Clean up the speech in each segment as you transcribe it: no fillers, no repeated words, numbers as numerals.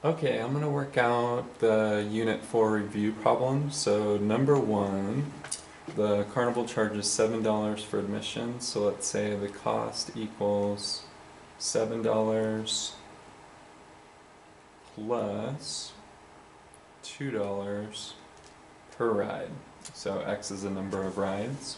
Okay, I'm going to work out the Unit 4 review problem. So number 1, the carnival charges $7 for admission. So let's say the cost equals $7 plus $2 per ride. So X is the number of rides.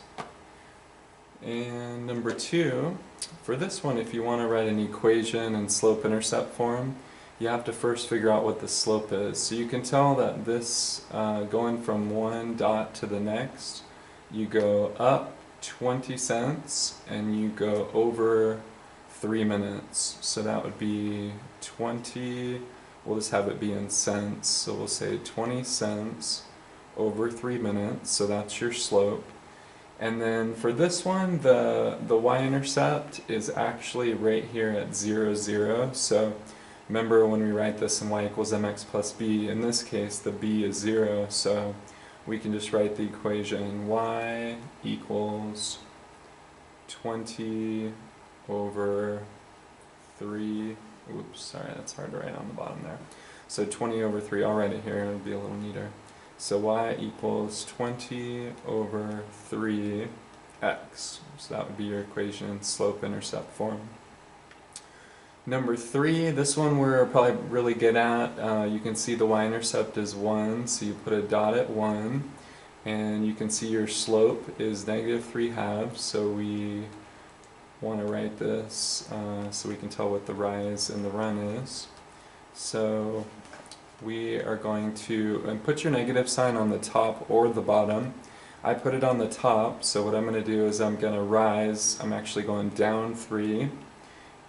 And number 2, for this one, if you want to write an equation in slope-intercept form, you have to first figure out what the slope is. So you can tell that this, going from one dot to the next, you go up 20 cents and you go over 3 minutes. So that would be 20, we'll just have it be in cents, so we'll say 20 cents over 3 minutes, so that's your slope. And then for this one, the y-intercept is actually right here at 0, 0. So remember when we write this in y equals mx plus b, in this case the b is 0, so we can just write the equation y equals 20 over 3, oops, sorry, that's hard to write on the bottom there. So 20 over 3, I'll write it here, it'll be a little neater. So y equals 20 over 3x. So that would be your equation in slope-intercept form. Number 3, this one we're probably really good at. You can see the y-intercept is 1, so you put a dot at 1. And you can see your slope is -3/2, so we want to write this so we can tell what the rise and the run is. So we are going to, and put your negative sign on the top or the bottom. I put it on the top, so what I'm going to do is I'm going to rise, I'm actually going down 3,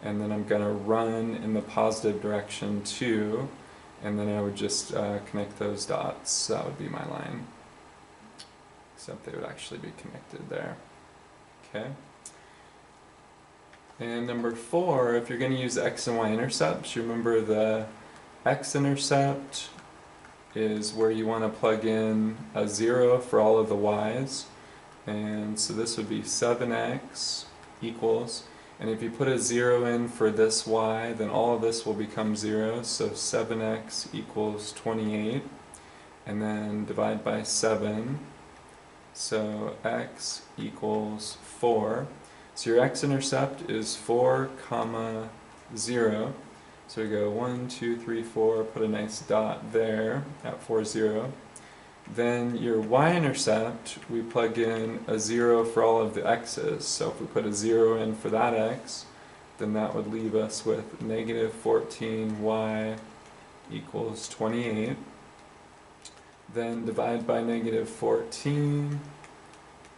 and then I'm going to run in the positive direction 2, and then I would just connect those dots, so that would be my line. Except they would actually be connected there. Okay. And number 4, if you're going to use x and y intercepts, you remember the x-intercept is where you want to plug in a 0 for all of the y's, and so this would be 7x equals, and if you put a 0 in for this y, then all of this will become 0, so 7x equals 28, and then divide by 7, so x equals 4. So your x-intercept is 4 comma 0. So we go 1, 2, 3, 4, put a nice dot there at 4, 0. Then your y-intercept, we plug in a 0 for all of the x's. So if we put a 0 in for that x, then that would leave us with -14y equals 28. Then divide by -14,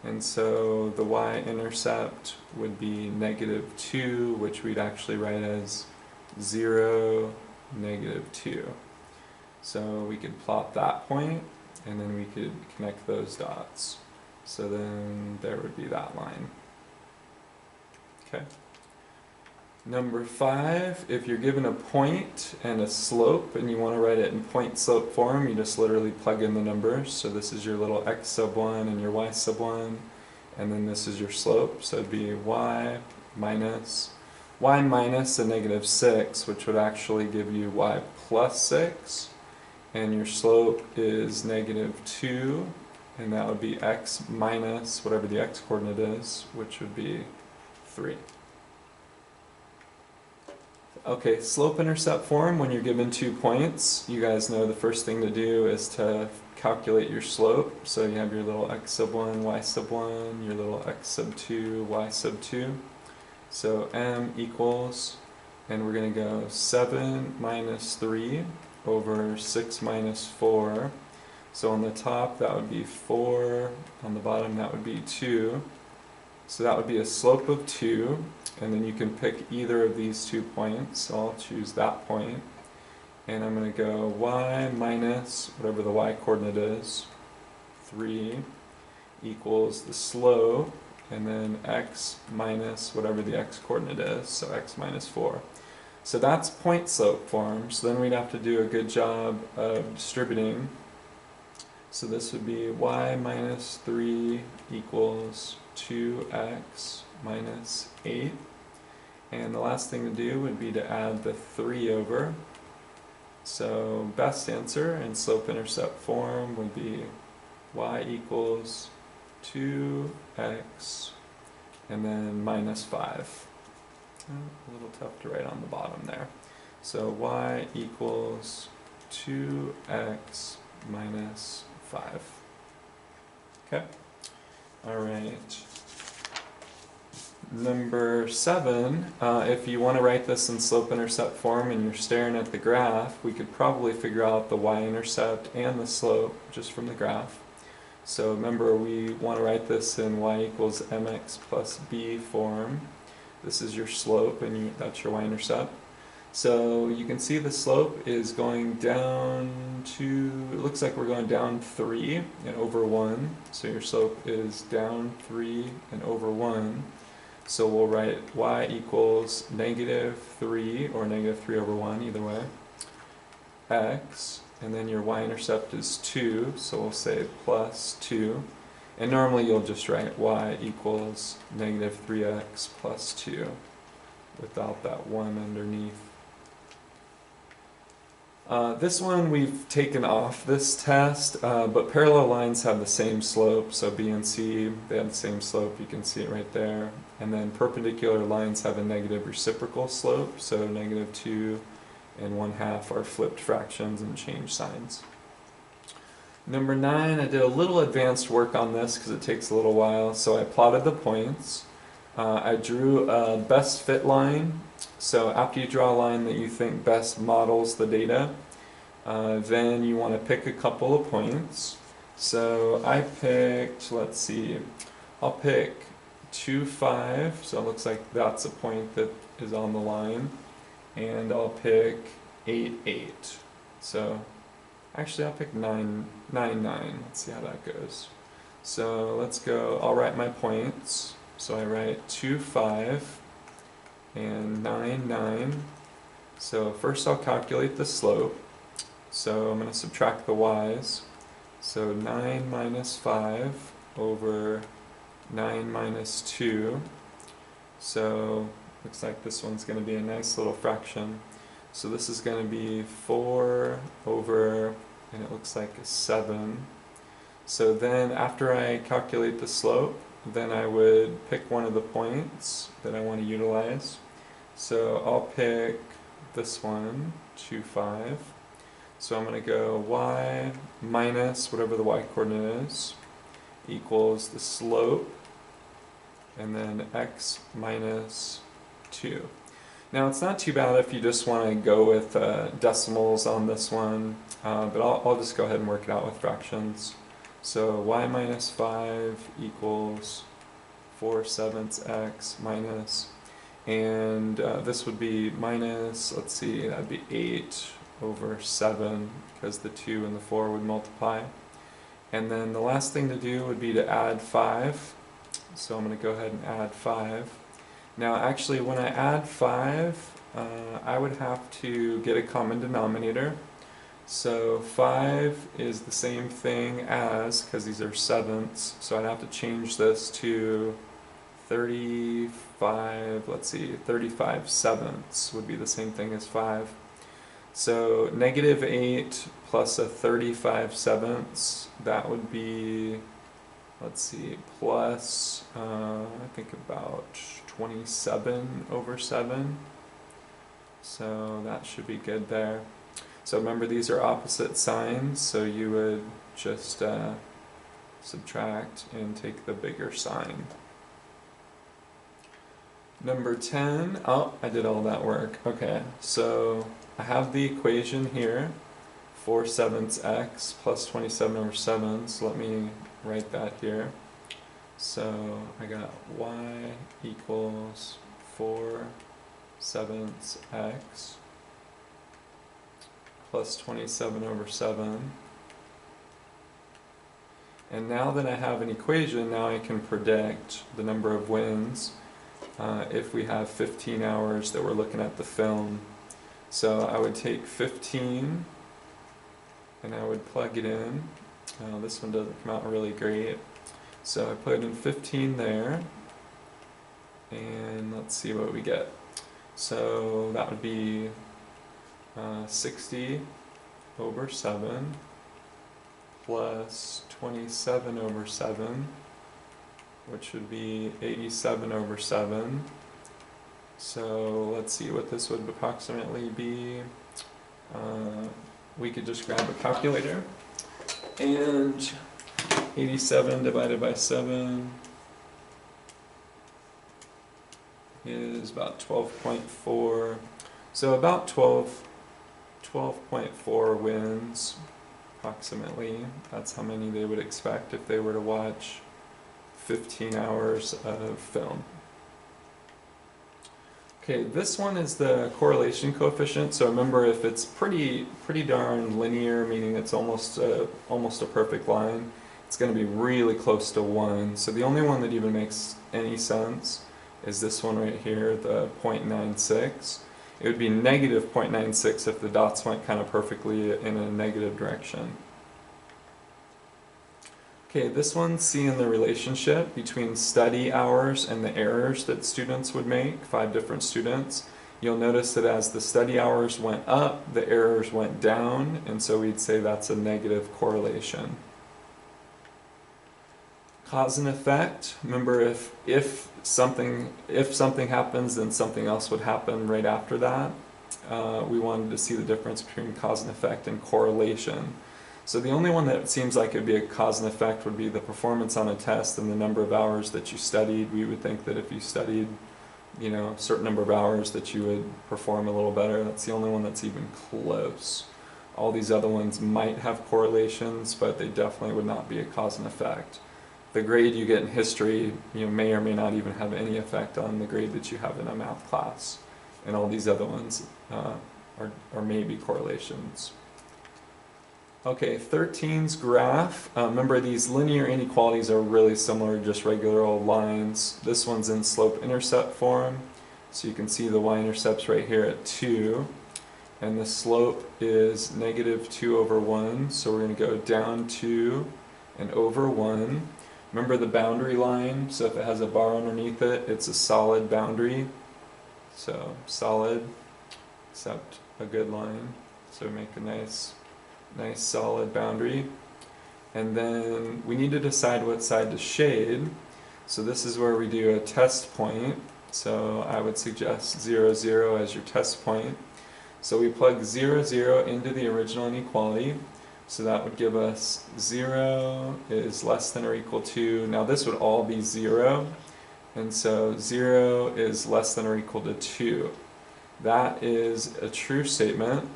and so the y-intercept would be -2, which we'd actually write as 0, -2. So we could plot that point, and then we could connect those dots. So then there would be that line. Okay. Number 5, if you're given a point and a slope and you want to write it in point-slope form, you just literally plug in the numbers. So this is your little x sub 1 and your y sub 1, and then this is your slope. So it'd be y minus a -6, which would actually give you y plus 6, and your slope is -2, and that would be x minus whatever the x coordinate is, which would be 3. Okay, slope-intercept form, when you're given 2 points, you guys know the first thing to do is to calculate your slope. So you have your little x sub 1, y sub 1, your little x sub 2, y sub 2. So m equals, and we're going to go 7 minus 3 over 6 minus 4. So on the top that would be 4, on the bottom that would be 2. So that would be a slope of 2, and then you can pick either of these 2 points. So I'll choose that point, and I'm going to go y minus whatever the y coordinate is, 3, equals the slope, and then x minus whatever the x coordinate is, so x minus 4. So that's point slope form, so then we'd have to do a good job of distributing. So this would be y minus 3 equals 2x minus 8. And the last thing to do would be to add the 3 over. So best answer in slope-intercept form would be y equals 2x and then minus 5. A little tough to write on the bottom there. So y equals 2x minus 5. Okay. All right. Number 7, if you want to write this in slope-intercept form and you're staring at the graph, we could probably figure out the y-intercept and the slope just from the graph. So remember, we want to write this in y equals mx plus b form. This is your slope and that's your y-intercept. So you can see the slope is going down to, it looks like we're going down 3 and over 1. So your slope is down 3 and over 1. So we'll write y equals -3 or -3 over 1, either way, x, and then your y-intercept is 2, so we'll say plus 2. And normally you'll just write y equals -3x plus 2 without that 1 underneath. This one we've taken off this test, but parallel lines have the same slope, so B and C, they have the same slope, you can see it right there. And then perpendicular lines have a negative reciprocal slope, so -2 and 1/2 are flipped fractions and change signs. Number 9, I did a little advanced work on this because it takes a little while, so I plotted the points. I drew a best fit line. So after you draw a line that you think best models the data, then you want to pick a couple of points. So I picked, let's see, I'll pick 2, 5, so it looks like that's a point that is on the line, and I'll pick 8, 8. So actually I'll pick 9, 9, 9. Let's see how that goes. So let's go, I'll write my points. So I write 2, 5 and 9, 9. So first I'll calculate the slope. So I'm going to subtract the y's. So 9 minus 5 over 9 minus 2. So looks like this one's going to be a nice little fraction. So this is going to be 4 over, and it looks like a 7. So then after I calculate the slope, then I would pick one of the points that I want to utilize. So I'll pick this one, 2, 5. So I'm going to go y minus whatever the y-coordinate is equals the slope, and then x minus 2. Now it's not too bad if you just want to go with decimals on this one, but I'll just go ahead and work it out with fractions. So y minus 5 equals 4/7 x minus, and this would be minus, let's see, that'd be 8 over 7, because the 2 and the 4 would multiply. And then the last thing to do would be to add 5. So I'm going to go ahead and add 5. Now actually when I add 5, I would have to get a common denominator. So 5 is the same thing as, because these are sevenths, so I'd have to change this to 35, let's see, 35 sevenths would be the same thing as 5. So -8 plus a 35 sevenths, that would be, let's see, plus, I think about 27 over 7. So that should be good there. So remember, these are opposite signs, so you would just subtract and take the bigger sign. Number 10, oh, I did all that work. Okay, so I have the equation here, 4/7 x plus 27 over 7, so let me write that here. So I got y equals 4/7 x plus 27 over 7. And now that I have an equation, now I can predict the number of winds if we have 15 hours that we're looking at the film. So I would take 15 and I would plug it in. This one doesn't come out really great. So I put in 15 there, and let's see what we get. So that would be 60 over 7 plus 27 over 7, which would be 87 over 7. So let's see what this would approximately be. We could just grab a calculator, and 87 divided by 7 is about 12.4. So about 12.4 wins, approximately. That's how many they would expect if they were to watch 15 hours of film. Okay, this one is the correlation coefficient. So remember, if it's pretty darn linear, meaning it's almost a perfect line, it's going to be really close to 1. So the only one that even makes any sense is this one right here, the 0.96. It would be negative 0.96 if the dots went kind of perfectly in a negative direction. Okay, this one's seeing the relationship between study hours and the errors that students would make, 5 different students. You'll notice that as the study hours went up, the errors went down, and so we'd say that's a negative correlation. Cause and effect. Remember, if something happens, then something else would happen right after that. We wanted to see the difference between cause and effect and correlation. So the only one that seems like it would be a cause and effect would be the performance on a test and the number of hours that you studied. We would think that if you studied, a certain number of hours, that you would perform a little better. That's the only one that's even close. All these other ones might have correlations, but they definitely would not be a cause and effect. The grade you get in history, may or may not even have any effect on the grade that you have in a math class. And all these other ones are maybe correlations. Okay, 13's graph. Remember, these linear inequalities are really similar to just regular old lines. This one's in slope-intercept form. So you can see the y-intercept's right here at 2. And the slope is negative 2 over 1. So we're going to go down 2 and over 1. Remember the boundary line? So if it has a bar underneath it, it's a solid boundary. So solid, except a good line. So make a nice solid boundary. And then we need to decide what side to shade. So this is where we do a test point. So I would suggest 0, 0 as your test point. So we plug 0, 0 into the original inequality. So that would give us 0 is less than or equal to, now this would all be 0. And so 0 is less than or equal to 2. That is a true statement.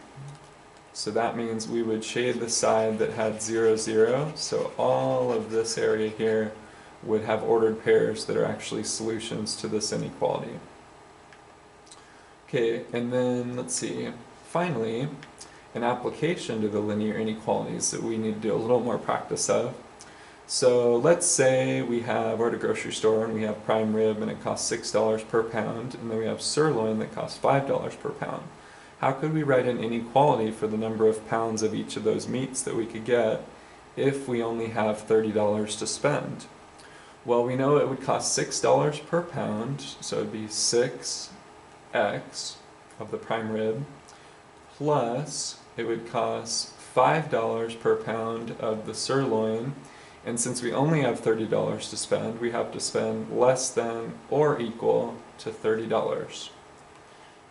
So that means we would shade the side that had 0, 0. So all of this area here would have ordered pairs that are actually solutions to this inequality. Okay, and then let's see, finally, an application to the linear inequalities that we need to do a little more practice of. So let's say we're at a grocery store and we have prime rib and it costs $6 per pound, and then we have sirloin that costs $5 per pound. How could we write an inequality for the number of pounds of each of those meats that we could get if we only have $30 to spend? Well, we know it would cost $6 per pound, so it would be 6x of the prime rib, plus it would cost $5 per pound of the sirloin, and since we only have $30 to spend, we have to spend less than or equal to $30.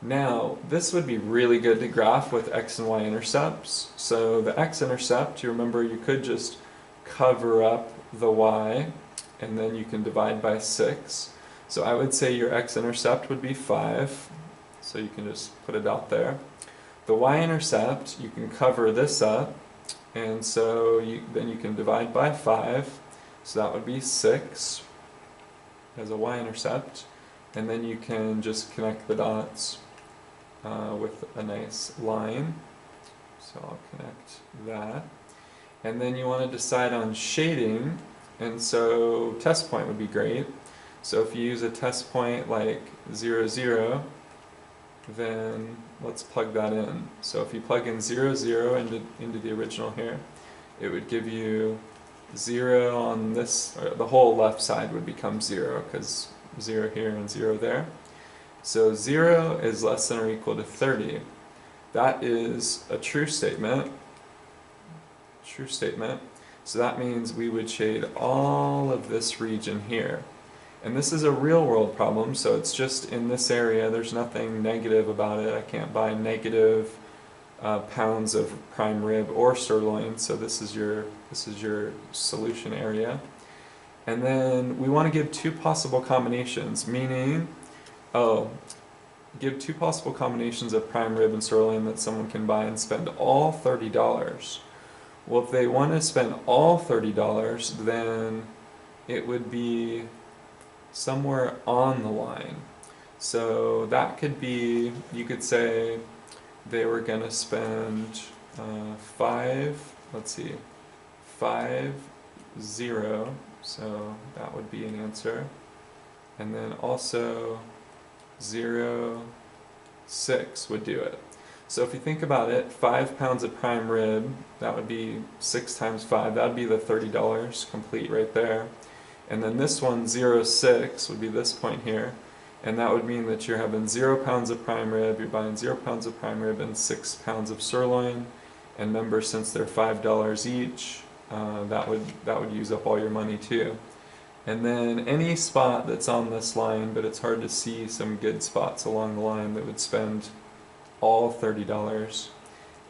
Now, this would be really good to graph with x and y intercepts. So the x-intercept, you remember you could just cover up the y, and then you can divide by 6. So I would say your x-intercept would be 5, so you can just put it out there. The y-intercept, you can cover this up, and so then you can divide by 5, so that would be 6 as a y-intercept, and then you can just connect the dots with a nice line. So I'll connect that. And then you want to decide on shading, and so test point would be great. So if you use a test point like 0, 0, then let's plug that in. So if you plug in 0, 0 into the original here, it would give you 0 on this, or the whole left side would become 0, because 0 here and 0 there. So 0 is less than or equal to 30. that is a true statement. True statement. So that means we would shade all of this region here. And this is a real world problem, so it's just in this area. There's nothing negative about it. I can't buy negative pounds of prime rib or sirloin, so this is your solution area. And then we want to give two possible combinations, meaning, give two possible combinations of prime rib and sirloin that someone can buy and spend all $30. Well, if they want to spend all $30, then it would be somewhere on the line. So that could be, you could say they were going to spend 5, 0, so that would be an answer. And then also 0, 6 would do it. So if you think about it, 5 pounds of prime rib, that would be 6 times 5, that would be the $30 complete right there. And then this one, 0, 6, would be this point here. And that would mean that you're having 0 pounds of prime rib, you're buying 0 pounds of prime rib and 6 pounds of sirloin. And remember, since they're $5 each, that would use up all your money too. And then any spot that's on this line, but it's hard to see some good spots along the line that would spend all $30.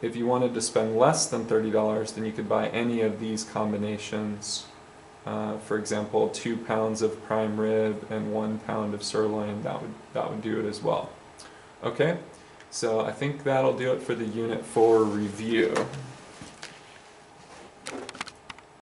If you wanted to spend less than $30, then you could buy any of these combinations. For example, 2 pounds of prime rib and 1 pound of sirloin, that would do it as well. Okay, so I think that'll do it for the Unit 4 review.